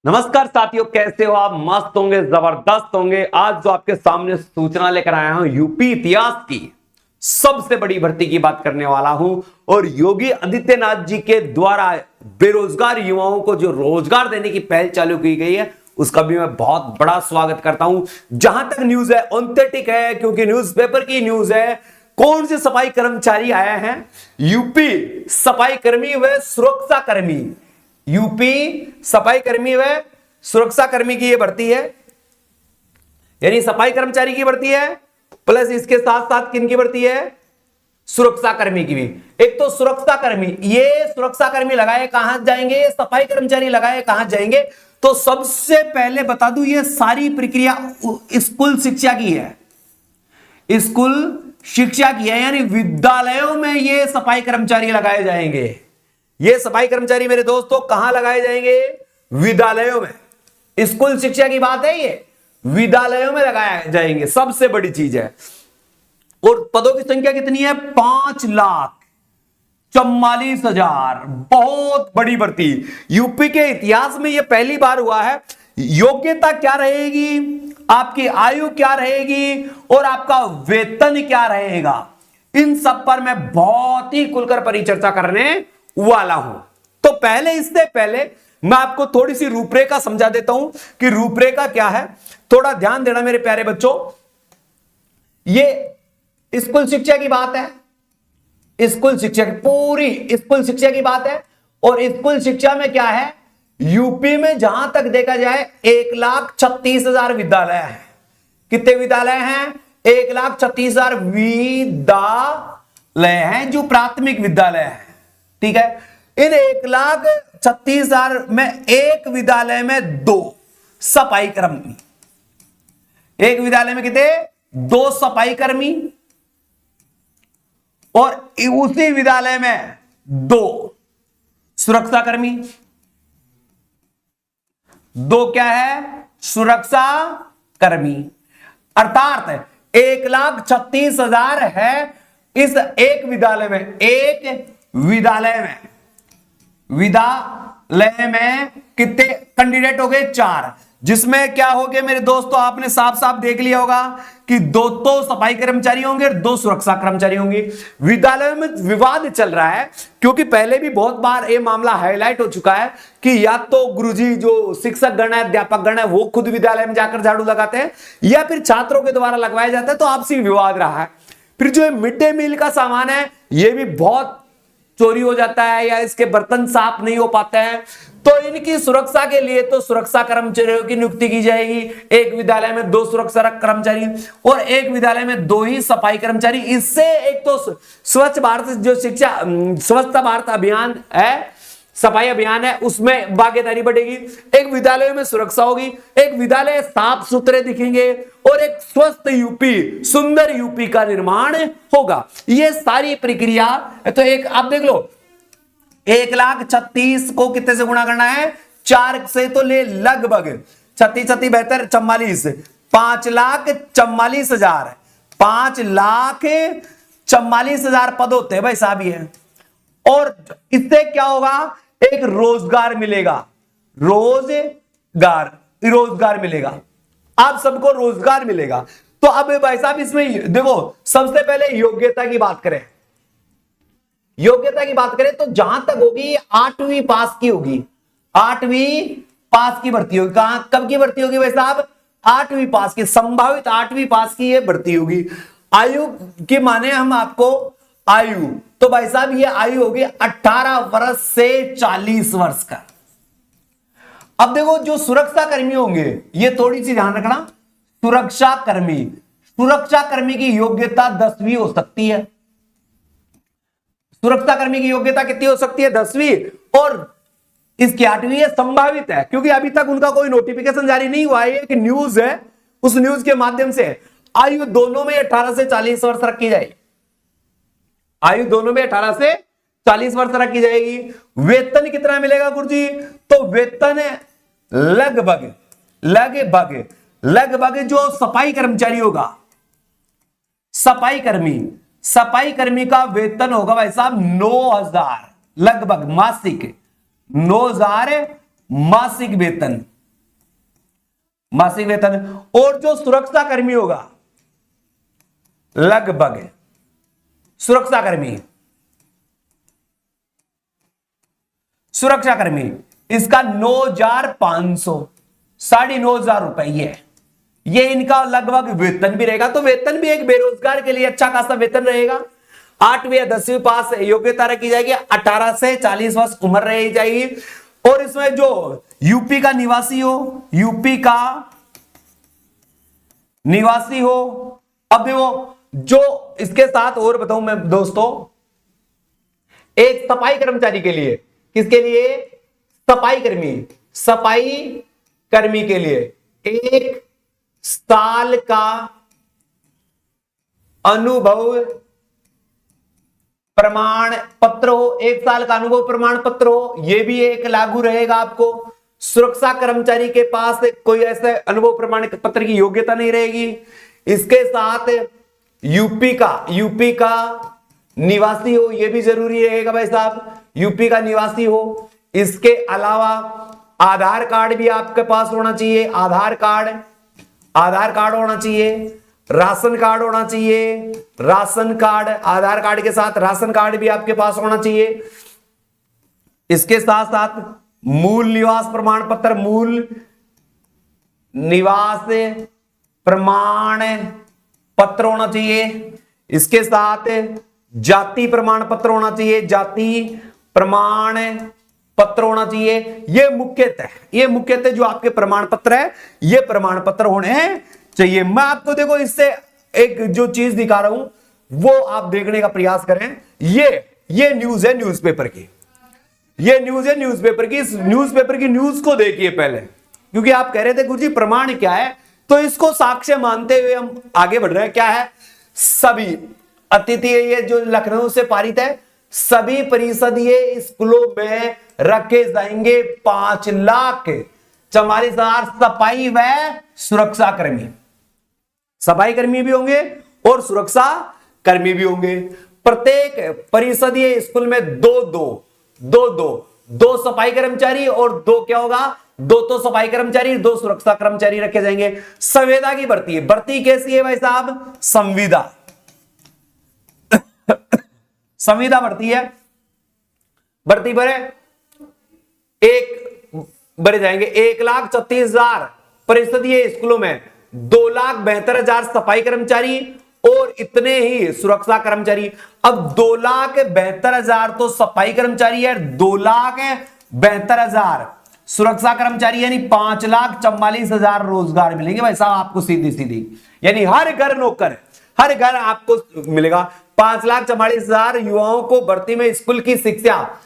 नमस्कार साथियों, कैसे हो आप? मस्त होंगे, जबरदस्त होंगे। आज जो आपके सामने सूचना लेकर आया हूं, यूपी इतिहास की सबसे बड़ी भर्ती की बात करने वाला हूं। और योगी आदित्यनाथ जी के द्वारा बेरोजगार युवाओं को जो रोजगार देने की पहल चालू की गई है, उसका भी मैं बहुत बड़ा स्वागत करता हूं। जहां तक न्यूज है ऑथेंटिक है, क्योंकि न्यूज़पेपर की न्यूज है। कौन से सफाई कर्मचारी आए हैं? यूपी सफाई कर्मी व सुरक्षा कर्मी, यूपी सफाई कर्मी व सुरक्षा कर्मी की यह भर्ती है, यानी सफाई कर्मचारी की भर्ती है, प्लस इसके साथ साथ किन की भर्ती है? सुरक्षा कर्मी की भी। एक तो सुरक्षा कर्मी, ये सुरक्षा कर्मी लगाए कहां जाएंगे, ये सफाई कर्मचारी लगाए कहां जाएंगे? तो सबसे पहले बता दूं, ये सारी प्रक्रिया स्कूल शिक्षा की है। स्कूल शिक्षा की है, यानी विद्यालयों में ये सफाई कर्मचारी लगाए जाएंगे। ये सफाई कर्मचारी मेरे दोस्तों कहां लगाए जाएंगे? विद्यालयों में। स्कूल शिक्षा की बात है, ये विद्यालयों में लगाए जाएंगे, सबसे बड़ी चीज है। और पदों की संख्या कितनी है? 5,44,000। बहुत बड़ी भर्ती। यूपी के इतिहास में यह पहली बार हुआ है। योग्यता क्या रहेगी, आपकी आयु क्या रहेगी और आपका वेतन क्या रहेगा, इन सब पर मैं बहुत ही खुलकर परिचर्चा करने वाला हूं। तो पहले, इससे पहले मैं आपको थोड़ी सी रूपरेखा समझा देता हूं कि रूपरेखा क्या है। थोड़ा ध्यान देना मेरे प्यारे बच्चों। ये स्कूल शिक्षा की बात है, स्कूल शिक्षा की, पूरी स्कूल शिक्षा की बात है। और स्कूल शिक्षा में क्या है? यूपी में जहां तक देखा जाए 1,36,000 विद्यालय हैं। कितने विद्यालय हैं? 1,36,000 विद्यालय हैं, जो प्राथमिक विद्यालय है। ठीक है। इन 1,36,000 में एक विद्यालय में 2 सफाई कर्मी, एक विद्यालय में कितने? 2 सफाई कर्मी, और उसी विद्यालय में 2 सुरक्षा कर्मी। 2 क्या है? सुरक्षा कर्मी। अर्थात 1,36,000 है इस एक विद्यालय में, एक विद्यालय में कितने कैंडिडेट हो गए? 4। जिसमें क्या हो गए मेरे दोस्तों, आपने साफ साफ देख लिया होगा कि 2 तो सफाई कर्मचारी होंगे और 2 सुरक्षा कर्मचारी होंगे। विद्यालय में विवाद चल रहा है, क्योंकि पहले भी बहुत बार यह मामला हाईलाइट हो चुका है कि या तो गुरुजी जो शिक्षक गण है, अध्यापक गण है, वो खुद विद्यालय में जाकर झाड़ू लगाते हैं, या फिर छात्रों के द्वारा लगवाया जाता है। तो आपसी विवाद रहा है। फिर जो मिड डे मील का सामान है, यह भी बहुत चोरी हो जाता है, या इसके बर्तन साफ नहीं हो पाते हैं। तो इनकी सुरक्षा के लिए तो सुरक्षा कर्मचारियों की नियुक्ति की जाएगी। एक विद्यालय में 2 सुरक्षा कर्मचारी और एक विद्यालय में 2 ही सफाई कर्मचारी। इससे एक तो स्वच्छ भारत जो शिक्षा, स्वच्छ भारत अभियान है, सफाई अभियान है, उसमें भागीदारी बढ़ेगी। एक विद्यालय में सुरक्षा होगी, एक विद्यालय साफ सुथरे दिखेंगे, और एक स्वस्थ यूपी, सुंदर यूपी का निर्माण होगा। ये सारी प्रक्रिया तो एक आप देख लो, 1,36,000 को कितने से गुणा करना है? 4 से तो ले लगभग 36, 36, 72, 44, 5,44,000, 5,44,000 पद होते हैं भाई साहब ये। और इससे क्या होगा? एक रोजगार मिलेगा, रोजगार मिलेगा, आप सबको रोजगार मिलेगा। तो अब भाई साहब इसमें देखो, सबसे पहले योग्यता की बात करें। योग्यता की बात करें तो जहां तक होगी 8वीं पास की होगी, 8वीं पास की भर्ती होगी। कहां, कब की भर्ती होगी भाई साहब? 8वीं पास की, संभावित 8वीं पास की ये भर्ती होगी। आयु की माने हम आपको आयु, तो भाई साहब ये आयु होगी 18 वर्ष से 40 वर्ष का। अब देखो, जो सुरक्षा कर्मी होंगे, ये थोड़ी सी ध्यान रखना। सुरक्षा कर्मी की योग्यता 10वीं हो सकती है। सुरक्षा कर्मी की योग्यता कितनी हो सकती है? 10वीं, और इसकी 8वीं है, संभावित है, क्योंकि अभी तक उनका कोई नोटिफिकेशन जारी नहीं हुआ है। कि न्यूज है, उस न्यूज के माध्यम से आयु दोनों में 18 से 40 वर्ष रखी जाएगी। आयु दोनों में 18 से 40 वर्ष रखी जाएगी। वेतन कितना मिलेगा गुरुजी? तो वेतन लगभग जो सफाई कर्मचारी होगा, सफाई कर्मी का वेतन होगा भाई साहब 9,000, लगभग मासिक 9,000 मासिक वेतन, मासिक वेतन। और जो सुरक्षा कर्मी होगा, लगभग सुरक्षा कर्मी, सुरक्षा कर्मी इसका 9,500, 9,500 रुपए ये इनका लगभग वेतन भी रहेगा। तो वेतन भी एक बेरोजगार के लिए अच्छा खासा वेतन रहेगा। 8वीं या 10वीं पास योग्यता रखी जाएगी, 18 से 40 वर्ष उम्र रही जाएगी। और इसमें जो यूपी का निवासी हो, यूपी का निवासी हो। अब देखो जो इसके साथ और बताऊं मैं दोस्तों, एक सफाई कर्मचारी के लिए, किसके लिए? सफाई कर्मी, सफाई कर्मी के लिए 1 साल का अनुभव प्रमाण पत्र हो, 1 साल का अनुभव प्रमाण पत्र हो, यह भी एक लागू रहेगा आपको। सुरक्षा कर्मचारी के पास कोई ऐसे अनुभव प्रमाण पत्र की योग्यता नहीं रहेगी। इसके साथ यूपी का निवासी हो, यह भी जरूरी रहेगा भाई साहब, यूपी का निवासी हो। इसके अलावा आधार कार्ड भी आपके पास होना चाहिए, आधार कार्ड होना चाहिए, राशन कार्ड होना चाहिए, राशन कार्ड, आधार कार्ड के साथ राशन कार्ड भी आपके पास होना चाहिए। इसके साथ साथ मूल निवास प्रमाण पत्र, मूल निवास प्रमाण पत्र होना चाहिए। इसके साथ जाति प्रमाण पत्र होना चाहिए, जाति प्रमाण पत्र होना चाहिए। ये मुख्यतः जो आपके प्रमाण पत्र है, ये प्रमाण पत्र होने चाहिए। मैं आपको देखो इससे एक जो चीज दिखा रहा हूं वो आप देखने का प्रयास करें। ये न्यूज है न्यूज़पेपर की, ये न्यूज है न्यूज़पेपर की। इस न्यूज़पेपर की न्यूज को देखिए पहले, क्योंकि आप कह रहे थे गुरुजी प्रमाण क्या है, तो इसको साक्ष्य मानते हुए हम आगे बढ़ रहे हैं। क्या है? सभी अतिथि, ये जो लखनऊ से पारित है, सभी परिषदीय स्कूलों में रखे जाएंगे 5,44,000 सफाई व सुरक्षा कर्मी। सफाई कर्मी भी होंगे और सुरक्षा कर्मी भी होंगे। प्रत्येक परिषदीय स्कूल में दो सफाई कर्मचारी और 2 क्या होगा? 2 तो सफाई कर्मचारी, 2 सुरक्षा कर्मचारी रखे जाएंगे। संविदा की भर्ती है। भर्ती कैसी है भाई साहब? संविदा संविदा भर्ती है। भर्ती भरे भरे जाएंगे 1,36,000 परिषदीय स्कूलों में, 2,72,000 सफाई कर्मचारी और इतने ही सुरक्षा कर्मचारी। अब 2,72,000 तो सफाई कर्मचारी है, 2,72,000 सुरक्षा कर्मचारी, यानी 5,44,000 रोजगार मिलेंगे भाई साहब आपको सीधी। यानी हर घर नौकर, हर घर आपको मिलेगा। 5,44,000 युवाओं को भर्ती में स्कूल की शिक्षा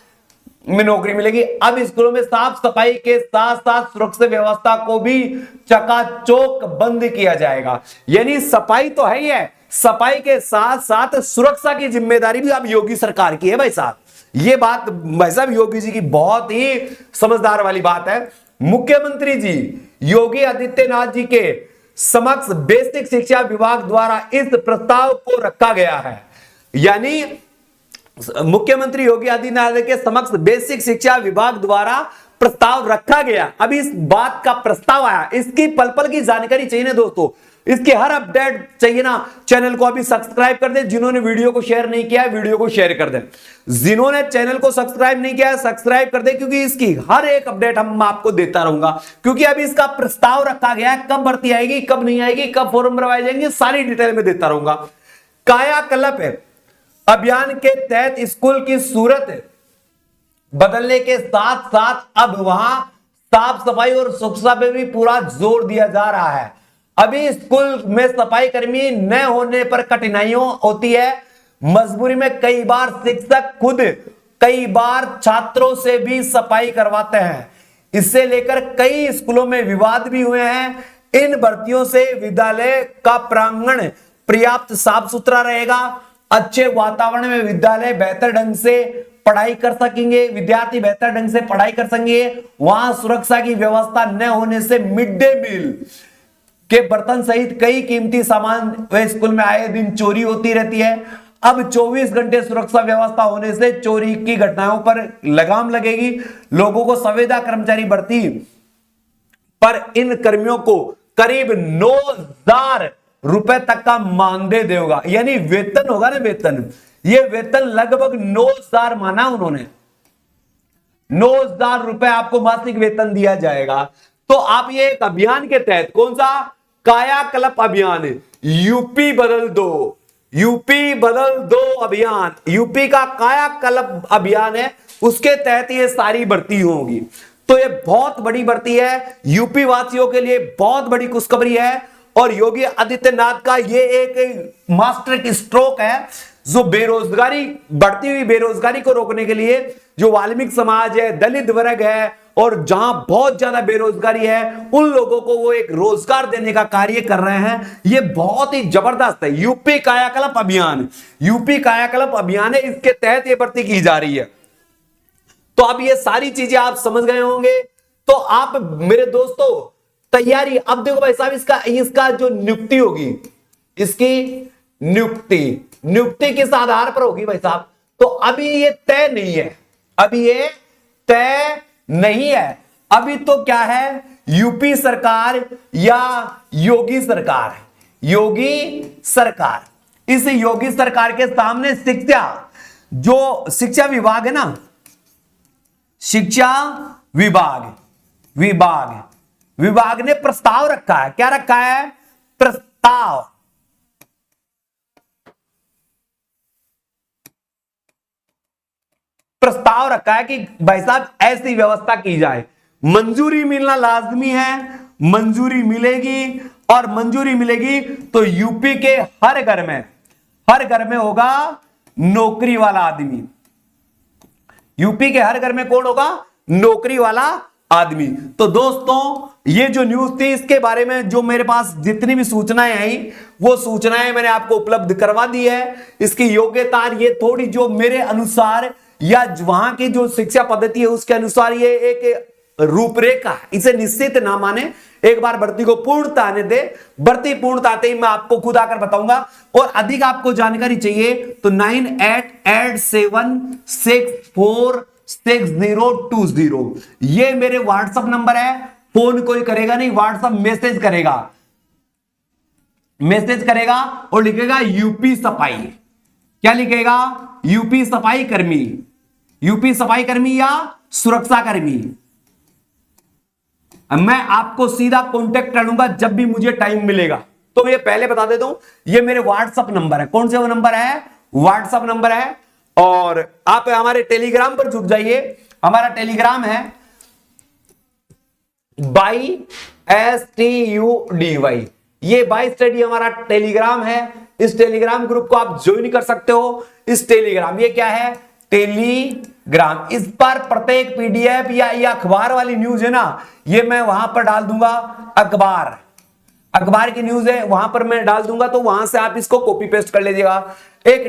में नौकरी मिलेगी। अब स्कूलों में साफ सफाई के साथ साथ सुरक्षा व्यवस्था को भी चकाचौक बंद किया जाएगा। यानी सफाई तो है ही है, सफाई के साथ साथ सुरक्षा की जिम्मेदारी भी अब योगी सरकार की है भाई साहब। ये बात भाई साहब योगी जी की बहुत ही समझदार वाली बात है। मुख्यमंत्री जी योगी आदित्यनाथ जी के समक्ष बेसिक शिक्षा विभाग द्वारा इस प्रस्ताव को रखा गया है। यानी मुख्यमंत्री योगी आदित्यनाथ के समक्ष बेसिक शिक्षा विभाग द्वारा प्रस्ताव रखा गया। अभी इस बात का प्रस्ताव आया, इसकी पल पल की जानकारी चाहिए ना दोस्तों, इसकी हर अपडेट चाहिए ना। चैनल को अभी सब्सक्राइब कर दे, जिन्होंने वीडियो को शेयर नहीं किया है वीडियो को शेयर कर दे, जिन्होंने चैनल को सब्सक्राइब नहीं किया है सब्सक्राइब कर दे, क्योंकि इसकी हर एक अपडेट हम आपको देता रहूंगा। क्योंकि अभी इसका प्रस्ताव रखा गया है, कब भर्ती आएगी, कब नहीं आएगी, कब फॉर्म भरवाए जाएंगे, सारी डिटेल में देता रहूंगा। कायाकल्प अभियान के तहत स्कूल की सूरत बदलने के साथ साथ अब वहां साफ सफाई और स्वच्छता पे भी पूरा जोर दिया जा रहा है। अभी स्कूल में सफाई कर्मी न होने पर कठिनाइयों होती है, मजबूरी में कई बार शिक्षक खुद कई बार छात्रों से भी सफाई करवाते हैं। इससे लेकर कई स्कूलों में विवाद भी हुए हैं। इन भर्तियों से विद्यालय का प्रांगण पर्याप्त साफ सुथरा रहेगा, अच्छे वातावरण में विद्यालय बेहतर ढंग से पढ़ाई कर सकेंगे, विद्यार्थी बेहतर ढंग से पढ़ाई कर सकेंगे। वहां सुरक्षा की व्यवस्था न होने से मिड डे मील के बर्तन सहित कई कीमती सामान वे स्कूल में आए दिन चोरी होती रहती है। अब 24 घंटे सुरक्षा व्यवस्था होने से चोरी की घटनाओं पर लगाम लगेगी। लोगों को संविदा कर्मचारी भर्ती पर इन कर्मियों को करीब 9,000 रुपए तक का मानदेय देगा, यानी वेतन होगा ना, वेतन, ये वेतन लगभग 9,000 माना उन्होंने, 9,000 रुपए आपको मासिक वेतन दिया जाएगा। तो आप ये एक अभियान के तहत, कौन सा, कायाकल्प अभियान, यूपी बदल दो, यूपी बदल दो अभियान, यूपी का कायाकल्प अभियान है, उसके तहत ये सारी भर्ती होगी। तो ये बहुत बड़ी भर्ती है, यूपी वासियों के लिए बहुत बड़ी खुशखबरी है। और योगी आदित्यनाथ का ये एक मास्टर स्ट्रोक है, जो बेरोजगारी, बढ़ती हुई बेरोजगारी को रोकने के लिए, जो वाल्मीकि समाज है, दलित वर्ग है, और जहां बहुत ज्यादा बेरोजगारी है, उन लोगों को वो एक रोजगार देने का कार्य कर रहे हैं। ये बहुत ही जबरदस्त है, यूपी कायाकल्प अभियान, यूपी कायाकल्प अभियान है, इसके तहत ये भर्ती की जा रही है। तो अब ये सारी चीजें आप समझ गए होंगे। तो आप मेरे दोस्तों तैयारी, अब देखो भाई साहब, इसका जो नियुक्ति होगी, इसकी नियुक्ति किस आधार पर होगी भाई साहब? तो अभी ये तय नहीं है, अभी ये तय नहीं है। अभी तो क्या है, यूपी सरकार या योगी सरकार, योगी सरकार, इस योगी सरकार के सामने जो शिक्षा विभाग है ना, शिक्षा विभाग ने प्रस्ताव रखा है। क्या रखा है? प्रस्ताव रखा है कि भाई साहब ऐसी व्यवस्था की जाए, मंजूरी मिलना लाजमी है, मंजूरी मिलेगी, और मंजूरी मिलेगी तो यूपी के हर घर में होगा नौकरी वाला आदमी। यूपी के हर घर में कौन होगा? नौकरी वाला आदमी। तो दोस्तों ये जो न्यूज थी, इसके बारे में जो मेरे पास जितनी भी सूचनाएं आई, वो सूचनाएं मैंने आपको उपलब्ध करवा दी है। इसकी योग्यता ये थोड़ी जो मेरे अनुसार या वहां की जो शिक्षा पद्धति है उसके अनुसार ये एक रूपरेखा, इसे निश्चित ना माने, एक बार भर्ती को पूर्णता आने दे, भर्ती पूर्णता आते ही मैं आपको खुद आकर बताऊंगा। और अधिक आपको जानकारी चाहिए तो 9887646020, ये मेरे व्हाट्सएप नंबर है। फोन कोई करेगा नहीं, व्हाट्सएप मैसेज करेगा और लिखेगा यूपी सफाई। क्या लिखेगा? यूपी सफाई कर्मी, यूपी सफाई कर्मी या सुरक्षा कर्मी। मैं आपको सीधा कांटेक्ट कर लूंगा जब भी मुझे टाइम मिलेगा। तो ये पहले बता देता हूं, ये मेरे व्हाट्सएप नंबर है। कौन से वो नंबर है? व्हाट्सएप नंबर है। और आप हमारे टेलीग्राम पर जुड़ जाइए। हमारा टेलीग्राम है BYSTUDY, ये बाय स्टडी हमारा टेलीग्राम है। इस टेलीग्राम ग्रुप को आप ज्वाइन कर सकते हो। इस टेलीग्राम, ये क्या है? टेलीग्राम। इस पर प्रत्येक पीडीएफ या ये अखबार वाली न्यूज है ना, ये मैं वहां पर डाल दूंगा। अखबार की न्यूज है, वहां पर मैं डाल दूंगा, तो वहां से आप इसको कॉपी पेस्ट कर लीजिएगा। एक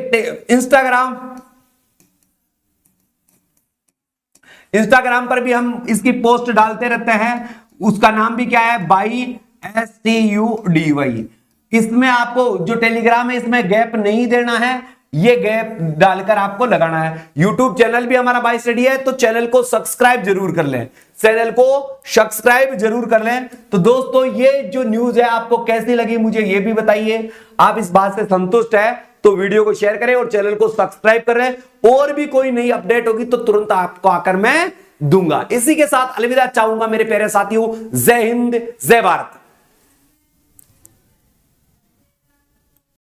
इंस्टाग्राम पर भी हम इसकी पोस्ट डालते रहते हैं, उसका नाम भी क्या है? BYSTUDY। इसमें आपको जो टेलीग्राम है, इसमें गैप नहीं देना है, ये गैप डालकर आपको लगाना है। यूट्यूब चैनल भी हमारा बाय स्टडी है, तो चैनल को सब्सक्राइब जरूर कर लें, तो दोस्तों ये जो न्यूज है आपको कैसी लगी मुझे ये भी बताइए। आप इस बात से संतुष्ट है तो वीडियो को शेयर करें और चैनल को सब्सक्राइब करें। और भी कोई नई अपडेट होगी तो तुरंत आपको आकर मैं दूंगा। इसी के साथ अलविदा चाहूंगा मेरे प्यारे साथियों। जय हिंद, जय भारत।